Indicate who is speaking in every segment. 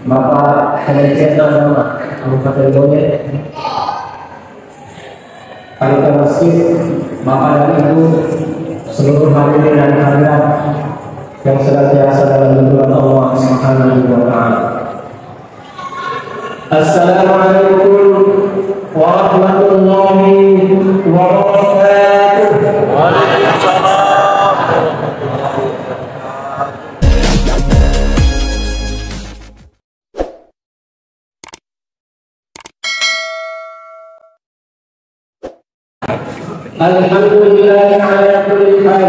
Speaker 1: Bapak Hadirin Nama Kabupaten Boyolali, Panitia Masjid, Bapak dan Ibu, seluruh hadirin dan hadirat yang senantiasa dalam lindungan Allah Subhanahu wa Ta'ala. Assalamualaikum warahmatullahi wabarakatuh. Waalaikumsalam. Alhamdulillah ala kulli hal.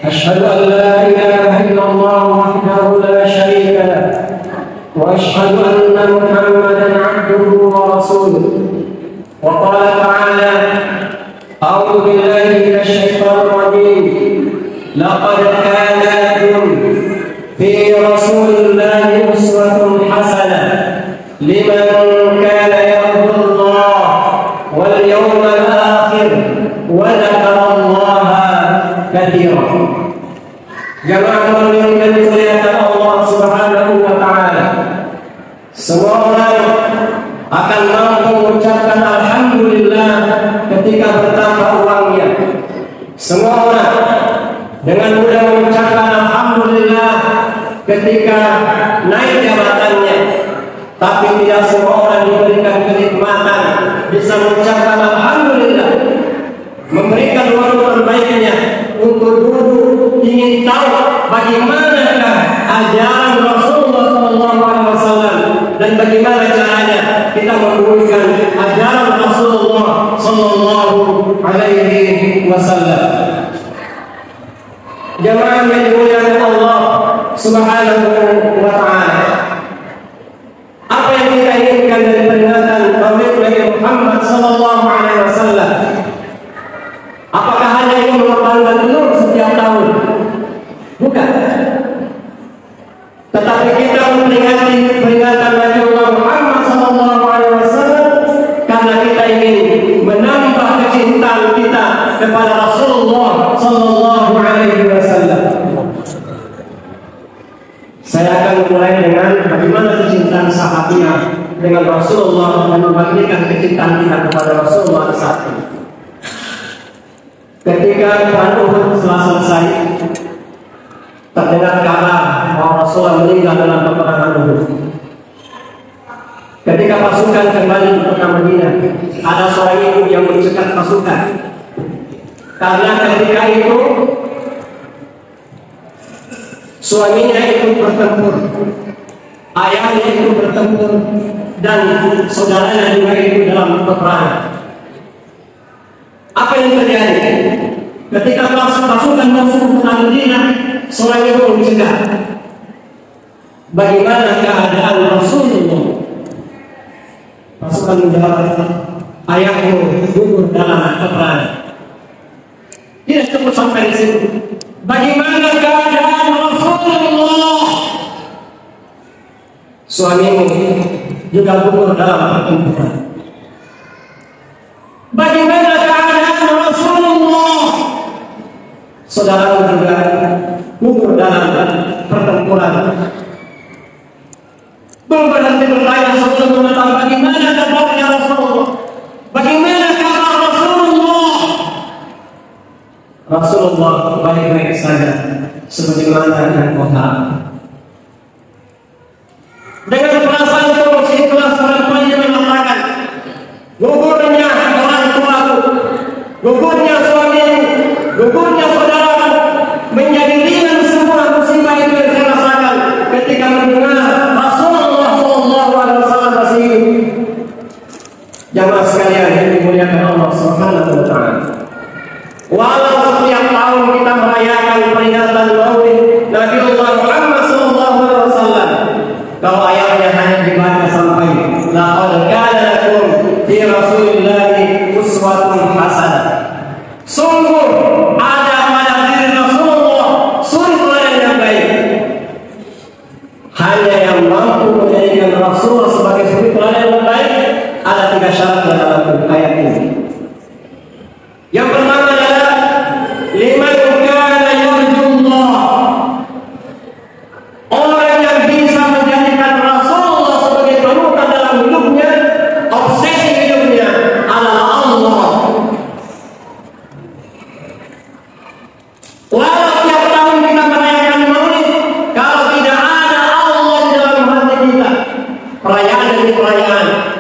Speaker 1: Asyhadu an la ilaha illallah wahdahu la syarika lah. Wa asyhadu anna Muhammadan abduhu wa rasuluh. Wa qala ta'ala, a'udzu billahi minasy syaithanir rajim. Laqad kana lakum fi rasulillahi uswatun hasanah liman kana yarju Allah wal yawmal akhir wa dzakara Allah katsiran. Jamaah yang dimuliakan Allah Subhanahu wa Ta'ala, semua orang akan mampu mengucapkan alhamdulillah ketika bertambah uangnya. Semua orang dengan mudah mengucapkan alhamdulillah ketika naik jabatannya. Tapi tidak semua orang diberikan kenikmatan bisa mengucapkan alhamdulillah, memberikan waktu terbaiknya untuk duduk ingin tahu bagaimanakah ajaran Rasulullah SAW dan bagaimana caranya kita menggunakan ajaran Rasulullah SAW. Jamaah yang dimuliakan Allah Subhanahu wa Ta'ala, apa yang kita inginkan dari peringatan Maulid Nabi Muhammad SAW? Apakah hanya ingin mengembangkan telur setiap tahun? Bukan. Tetapi kita memperingati peringatan Nabi Muhammad SAW karena kita ingin menambah kecintaan kita kepada Rasulullah SAW. Saya akan mulai dengan bagaimana kecintaan sahabatnya dengan Rasulullah dan membandingkan kecintaan kita kepada Rasulullah saat ini. Ketika perang Uhud setelah selesai, terdengar kabar bahwa Rasulullah meninggal dalam peperangan Uhud. Ketika pasukan kembali ke kota Madinah, ada seorang ibu yang mencegat pasukan. Karena ketika itu suaminya ikut bertempur, ayahnya ikut bertempur, dan saudaranya juga ikut dalam peperangan. Apa yang terjadi? Ketika pasukan masuk ke kota Madinah, seorang ibu mencegah. Bagaimana keadaan Rasulullah? Pasukan menjawab, ayahmu gugur dalam peperangan. Tidak cukup sampai di situ. Bagaimana keadaan Rasulullah? Suamimu juga gugur dalam pertempuran. Bagaimana keadaan Rasulullah? Saudaramu juga gugur dalam pertempuran. Belum berhenti bertanya sebelum mengetahui bagaimana kabarnya Rasulullah. Bagaimana kabar Rasulullah? Rasulullah baik-baik saja, sebagaimana yang kau harap. Dengan perasaan itu, ikhlas perempuannya mengatakan, gugurnya orang tuaku, gugurnya suamiku, gugurnya saudaraku, menjadi ringan semua musibah itu yang saya rasakan ketika mendengar Rasulullah SAW masih hidup. Jamaah sekalian yang dimuliakan Allah Subhanahu wa Ta'ala, walau setiap tahun kita merayakan peringatan Maulid Nabi Muhammad SAW, kalau ayatnya hanya dibaca sampai laqad kana lakum fi rasulillahi uswatun hasanah, sungguh ada pada diri Rasulullah suri teladan yang baik. Hanya yang mampu menjadikan Rasulullah sebagai suri teladan yang baik ada 3 syarat dalam ayat ini. Yang pertama adalah liman kana yarjullah, orang yang bisa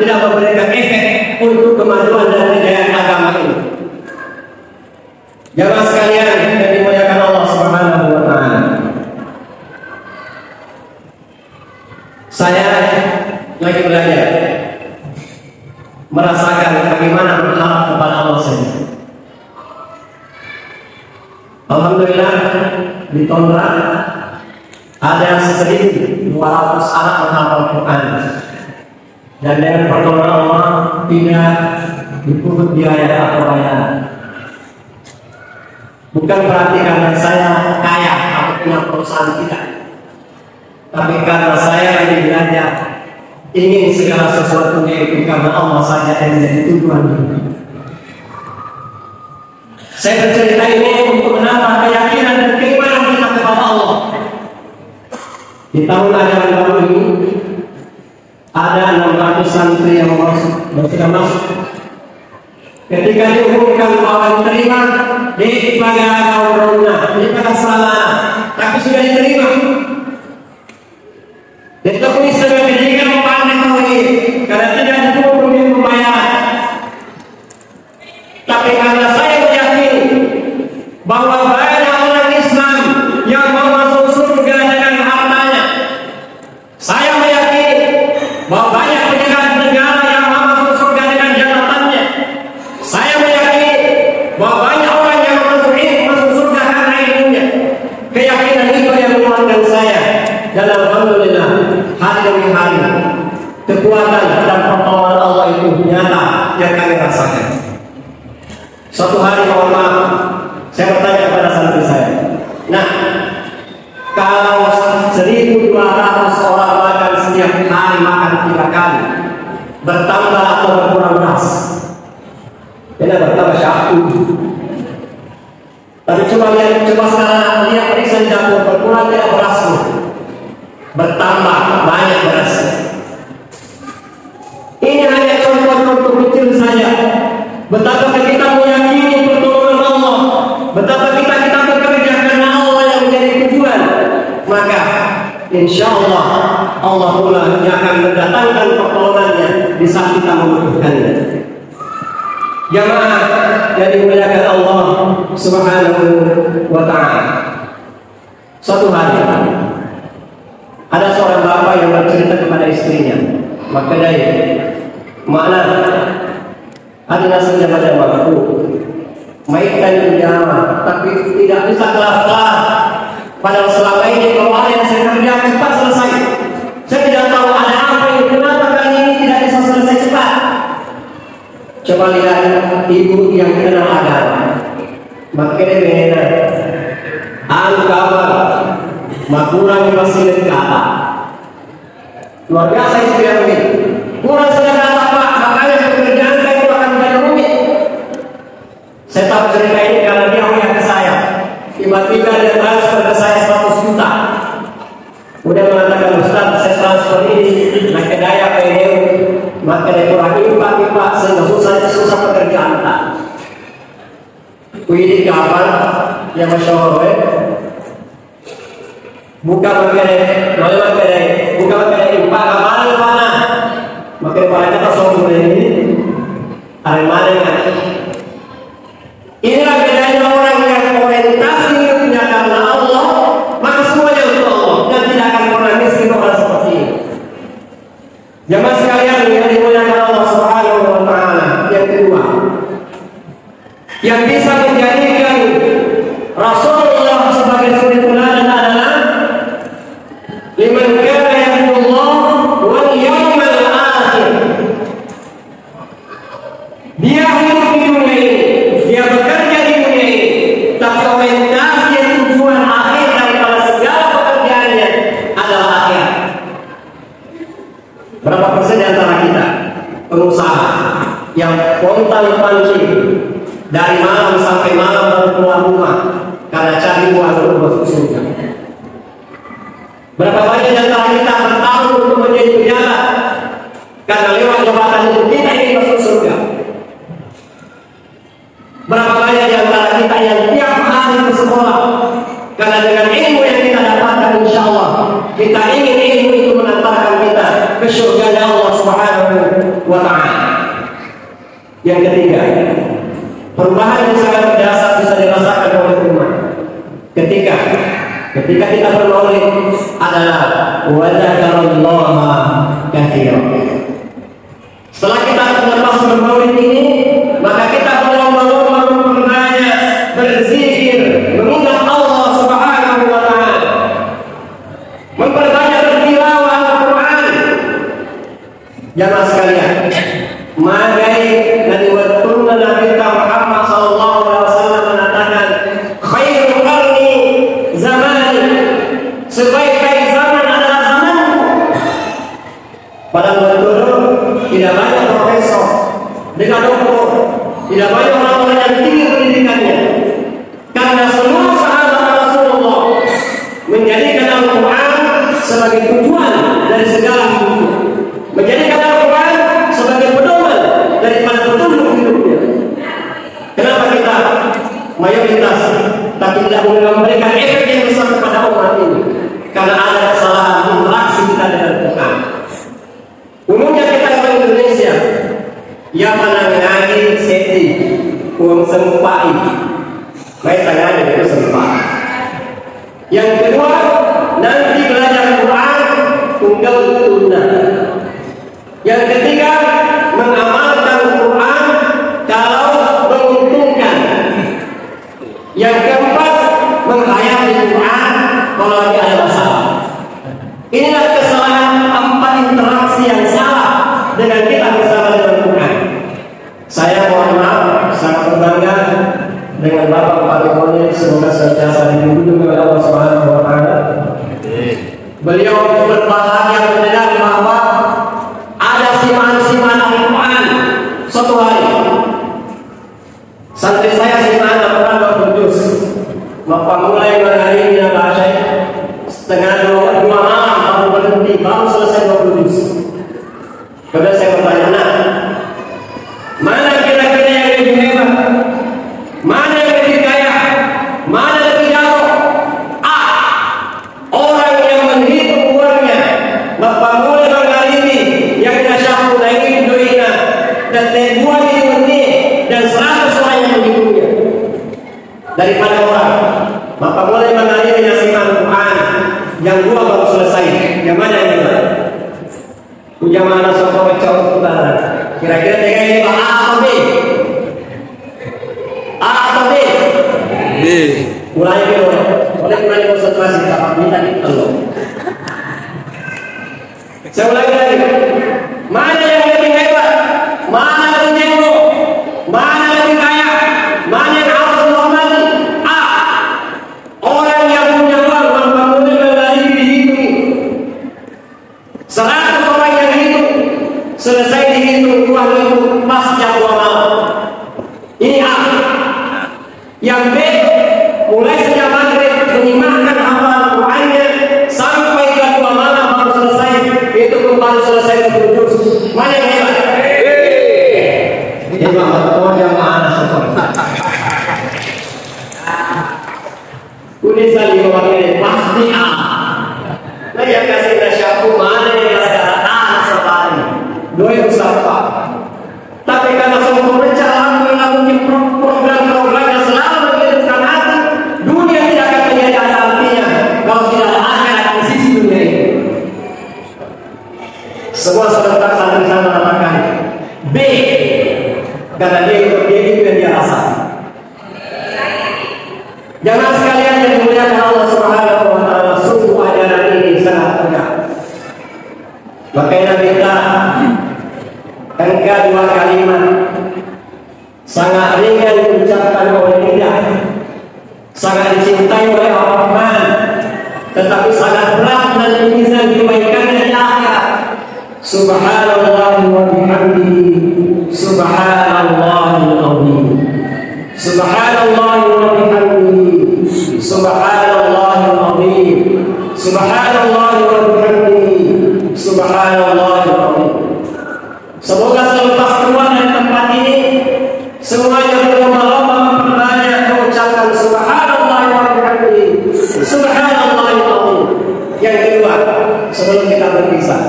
Speaker 1: tidak memberikan efek untuk kemajuan dan kejayaan agama ini. Jamaah sekalian yang dimuliakan Allah Subhanahu wa taala. Saya lagi belajar merasakan bagaimana berharap kepada Allah saja. Alhamdulillah di Tondra ada sedikit 200 anak menghafal Quran, dan dengan pertolongan Allah tidak dipungut biaya atau bayaran. Bukan berarti karena saya kaya atau punya perusahaan, tidak, tapi karena saya lagi belajar ingin segala sesuatunya itu karena Allah saja yang menjadi tujuan hidup. Saya bercerita ini untuk menambah keyakinan dan keimanan kita kepada Allah. Di tahun ajaran baru ini ada 600 santri yang masuk dan sudah masuk. Ketika diumumkan bahwa diterima di Paga Kauruna, di Paga Salana, tapi sudah diterima. Ditemui dengan pendidikan memandang tauhid karena tidak cukup untuk pembayaran. Tapi karena saya meyakini bahwa banyak orang Islam yang mau masuk surga dengan hartanya, saya meyakini bahwa banyak pejabat negara yang mau masuk surga dengan jabatannya, saya meyakini bahwa banyak orang yang masuk surga karena ilmunya. Keyakinan itu yang menguatkan saya, dan alhamdulillah hari demi hari kekuatan dan pertolongan Allah itu nyata yang kami rasakan. Suatu hari, mohon maaf, saya bertanya kepada santri saya, nah, kalau 1.200 orang makan setiap hari, makan 3 kali, bertambah atau berkurang beras? Ini bertambah syahdu. Tapi coba sekarang lihat periksa di dapur, berkurang tidak berasmu? Bertambah banyak beras. Ini hanya contoh-contoh kecil saja. Betapa kita meyakini pertolongan Allah, betapa kita bekerja karena Allah yang menjadi tujuan, maka insya Allah Allah pula yang akan mendatangkan pertolongannya di saat kita membutuhkannya. Jamaah yang dimuliakan Allah Subhanahu wa taala. Suatu hari ada seorang bapak yang bercerita kepada istrinya, maka dia makna ada saja pada waktu mainkan penjara, tapi tidak bisa kelar-kelar. Padahal selama ini kalau ada yang saya kerja cepat selesai. Saya tidak tahu ada apa yang kenapa kali ini tidak bisa selesai cepat. Coba lihat ibu yang kenal agama, maka dia benar angkaba makurang masih kata luar biasa istilah ini. Kurang saja kata Pak, makanya pekerjaan saya itu akan menjadi rumit. Saya tahu cerita ini karena dia punya ke saya. Tiba-tiba dia transfer ke saya 100 juta. Udah mengatakan, Ustaz, saya transfer ini, maka daya PDU, maka dia kurang impak sehingga susah pekerjaan tak. Kuidi kapan yang masyarakat buka makanya impak mana maka pada kata sombong ini hari mana kan? Inilah bedanya orang yang orientasi hidupnya karena Allah, maka semuanya untuk Allah dan tidak akan pernah miskin orang seperti ini. Jamaah sekalian yang dimuliakan Allah Subhanahu wa taala, yang kedua yang bisa menjadikan Rasulullah sebagai suri teladan adalah liman kana yarjullah wal yawmal akhir. Dia hidup di dunia ini, dia bekerja di dunia ini, tapi orientasi tujuan akhir daripada segala pekerjaannya adalah akhirat. Berapa persen di antara kita pengusaha yang pontang-panting dari malam sampai malam baru keluar rumah karena cari uang untuk masuk surga? Berapa banyak di antara kita bertahun untuk menjadi pejabat karena lewat jabatan itu kita ingin masuk surga? Berapa banyak di antara kita yang tiap hari ke sekolah karena dengan ilmu yang kita dapatkan insya Allah kita ingin ilmu itu mengantarkan kita ke surga Allah Subhanahu Subhanahu wa ta'ala. Yang ketiga, perubahan yang sangat mendasar bisa dirasakan oleh umat ketika kita bermaulid adalah wa dzakarallaha katsiran. Setelah kita melepas bermaulid ini, maka kita berlomba-lomba berbanyak berzikir, mengingat Allah Subhanahu wa ta'ala, memperbanyak bertilawah Al-Quran. Jamaah sekalian, magai Nabi kita Muhammad sallallahu alaihi wasallam mengatakan, khairul qarni zamani, sebaik-baik zaman adalah zamanku. Padahal betul tidak banyak profesor dengan doktor, tidak banyak orang-orang yang tinggi pendidikannya, karena semua sahabat Rasulullah menjadikan Al-Quran sebagai tujuan dari segala hidup, menjadikan Al-Quran sebagai pedoman daripada petunjuk hidupnya. Kenapa kita mayoritas tapi tidak boleh memberikan efek yang besar kepada umat ini? Karena ada kesalahan interaksi kita dengan Quran. Umumnya kita orang Indonesia yang mana ngaji seti uang sempai, baik tangannya itu sempai. Yang kedua, nanti belajar Quran tunggal tunda. Yang ketiga, mengamalkan Quran kalau menguntungkan. Yang keempat, menghayati Quran kalau lagi ada masalah. Inilah kesalahan empat interaksi yang salah dengan kita bersama dengan Quran. Saya mohon maaf, sangat berbangga dengan Bapak Pak Rikoni, semoga senantiasa dibimbing oleh Allah Subhanahu wa ta'ala. Beliau berbahagia mendengar bahwa ada simaan-simaan Al-Quran suatu hari. Santri saya simaan Al-Quran berjus, maka mulai menghari ini bahasa setengah dua malam baru berhenti, baru selesai berjus. Kemudian saya bertanya, nah, mana kira-kira yang lebih hebat? Mana yang lebih kaya? Mana lebih jauh? Orang yang menghitung uangnya, maka mulai mengalami yang nasyahu lagi doina dan tebuan ini dan 100 orang yang menghitungnya daripada orang, maka mulai mengalami nasihat Quran yang dua baru selesai. Yang mana yang mana? Punya mana sopo cowok utara? Kira-kira tiga ini A atau B? A atau B? B. Mulai dulu. Mulai konsentrasi dapat minta kita loh. Saya ulangi lagi. Mana yang lebih hebat? Mana lebih jago? Mana lebih kaya? Mana yang harus dihormati? A. Orang yang punya uang mampu mengalami dihitung. 100 orang yang hitung, selesai dihitung uang itu pas jam 2 malam. Ini A. Yang B, mulai sejak maghrib menyimakkan hafalan Qurannya sampai jam 2 malam baru selesai. Itu pun baru selesai berjus. Mana yang hebat? Hebat betul yang mana seperti. Tulisan di bawah ini pasti A. Nah yang kasih nasyaku mana yang kasih A sekali. Doi usapa. Tapi karena semua alhamdulillah mungkin program-program yang selalu menghidupkan hati, dunia tidak akan menjadi ada artinya kalau tidak ada akhirat di sisi dunia ini. Semua serentak santri saya mengatakan B, karena dia itu yang dia rasa. Jangan sekalian yang dimuliakan Allah Subhanahu wa ta'ala, sungguh ajaran ini sangat tegak. Makanya kita engkau dua kalimat sangat ringan diucapkan oleh lidah, sangat dicintai oleh Ar-Rahman, tetapi sangat berat dan bisa dibaikannya di akhirat. Subhanallah wa bihamdihi, subhanallahil azim. Subhanallah wa bihamdihi, subhanallahil azim. Subhanallah wa bihamdihi, subhanallahil azim. Semoga selepas keluar dari tempat ini semuanya berlomba-lomba memperbanyak mengucapkan subhanallah wa bihamdihi, subhanallahil azim. Yang kedua, sebelum kita berpisah,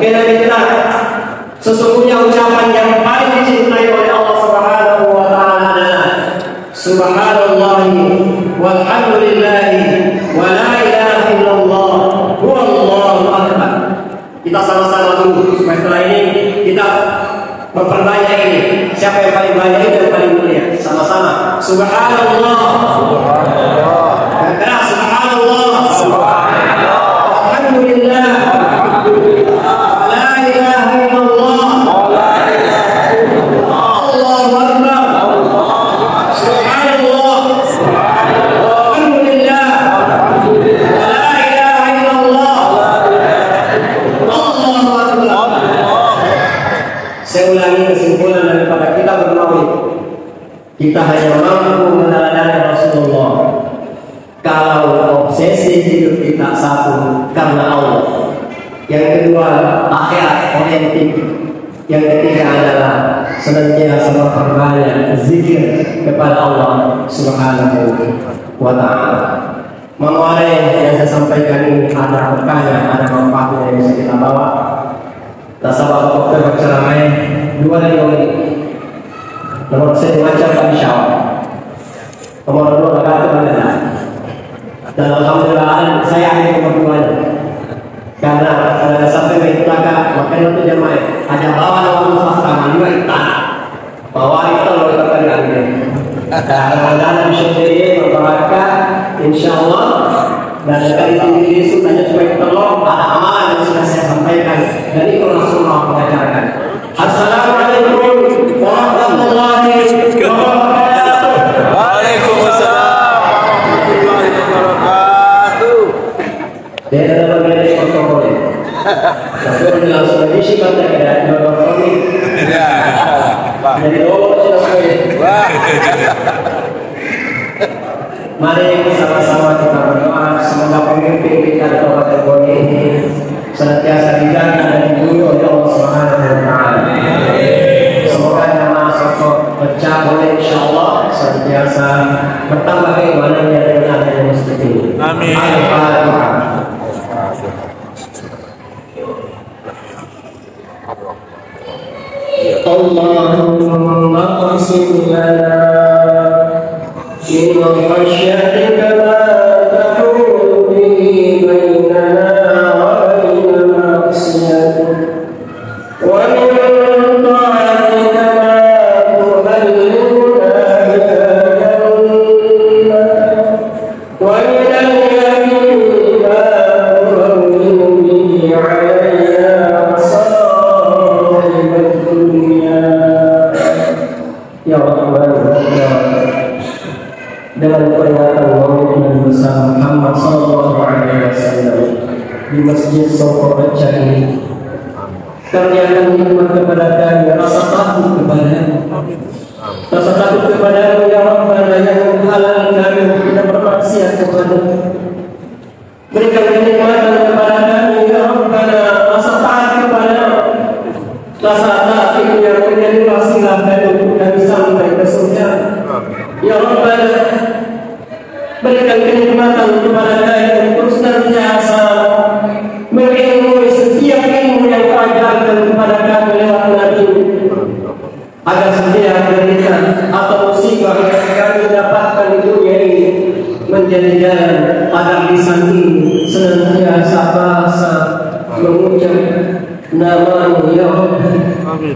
Speaker 1: Mungkin kita sesungguhnya ucapan yang paling dicintai oleh Allah Subhanahu wa taala adalah subhanallahi walhamdulillahi wa la ilaha illallah wallahu akbar. Kita sama-sama dulu supaya setelah ini kita memperbanyak ini. Siapa yang paling banyak itu yang paling mulia. Sama-sama subhanallah, subhanallah, subhanallah, subhanallah, alhamdulillah, la ilaha illallah, Allahu akbar, subhanallah, alhamdulillah, la ilaha illallah, Allahu akbar. Saya ulangi kesimpulan daripada kita bermaulid. Kita hanya mampu meneladani Rasulullah kalau obsesi hidup kita satu karena Allah. Yang kedua, akhirat oriented. Yang ketiga adalah senantiasa memperbanyak zikir kepada Allah Subhanahu wa taala. Mengenai yang saya sampaikan ini ada berkah, ada manfaatnya yang bisa kita bawa. Tak sabar untuk berceramah 2 menit. Nomor 1 macam kami syawal. Nomor 2 kata mana? Dan alhamdulillah saya ada nomor 2 karena sampai ke belakang makanya untuk jemaah ada bawa nama swasta juga kita bawa itu loh kita diambil. Karena bisa berbarakah insyaallah. Dan kali ini sutanya supaya terlong ada amalan yang sudah saya sampaikan dan itu Rasulullah mengajarkan. Assalamualaikum warahmatullahi wabarakatuh.
Speaker 2: Waalaikumsalam warahmatullahi wabarakatuh.
Speaker 1: Dia adalah bagian dari protokol. Tapi orang langsung isi kata ada protokol ini.
Speaker 2: Ya.
Speaker 1: Jadi wah. Mari sama-sama kita berdoa semoga pemimpin kita di Kabupaten ini senantiasa dijaga dan dilindungi oleh Allah Subhanahu wa taala. Semoga nama sosok pecah oleh insyaallah senantiasa bertambah keimanannya dengan adanya masjid ini. Amin. Al-Fatihah. Allahumma qsim lana من خشيتك ما تحول به بيننا وبين معصيتك ومن طاعتك ما تبلغنا بها جنتك ومن اليقين ما تهون به علينا مصائب الدنيا يا رحمن الرحيم. Dengan peringatan Maulid Nabi besar Muhammad sallallahu alaihi wasallam di Masjid Soko Pecah ini, kami akan menyembah kepada Kami rasa takut kepada-Mu, rasa takut kepada-Mu ya Rabbana yang menghalangi kami untuk tidak bermaksiat kepada-Mu. Berikan kenikmatan kepada kami ya Rabbana, rasa taat kepada-Mu, rasa taat yang menjadi wasilah untuk kami sampai ke surga. Ya Rabbana, berikan kenikmatan kepada kami untuk senantiasa mengilmui setiap ilmu yang Kau ajarkan kepada kami lewat Nabi, agar setiap derita atau musibah yang kami dapatkan di dunia ini menjadi jalan agar lisan ini senantiasa bahasa mengucap nama-Mu ya Rabbana. Amin.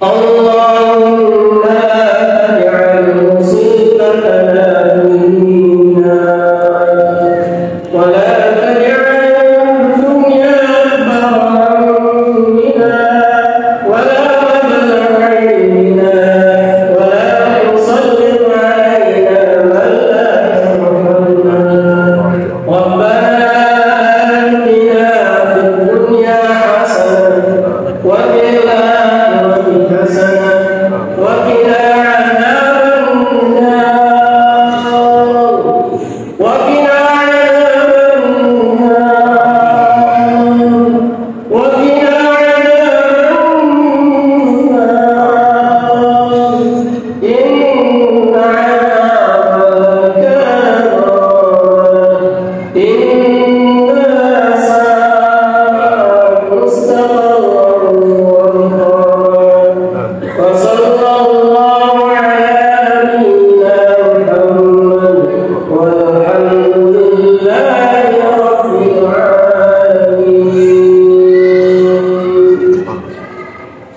Speaker 1: Allahumma aj'al musibatana fi dinina wa la taj'al dunya akbar hammina wa la mablagha ilmina wa la tusallit 'alaina man la yarhamna. Rabbana atina fid dunya hasanah wa fil وقنا عذاب النار وقنا عذاب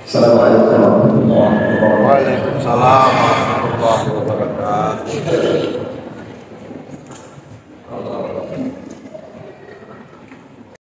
Speaker 1: Assalamualaikum warahmatullahi wabarakatuh.
Speaker 2: Waalaikumsalam warahmatullahi wabarakatuh.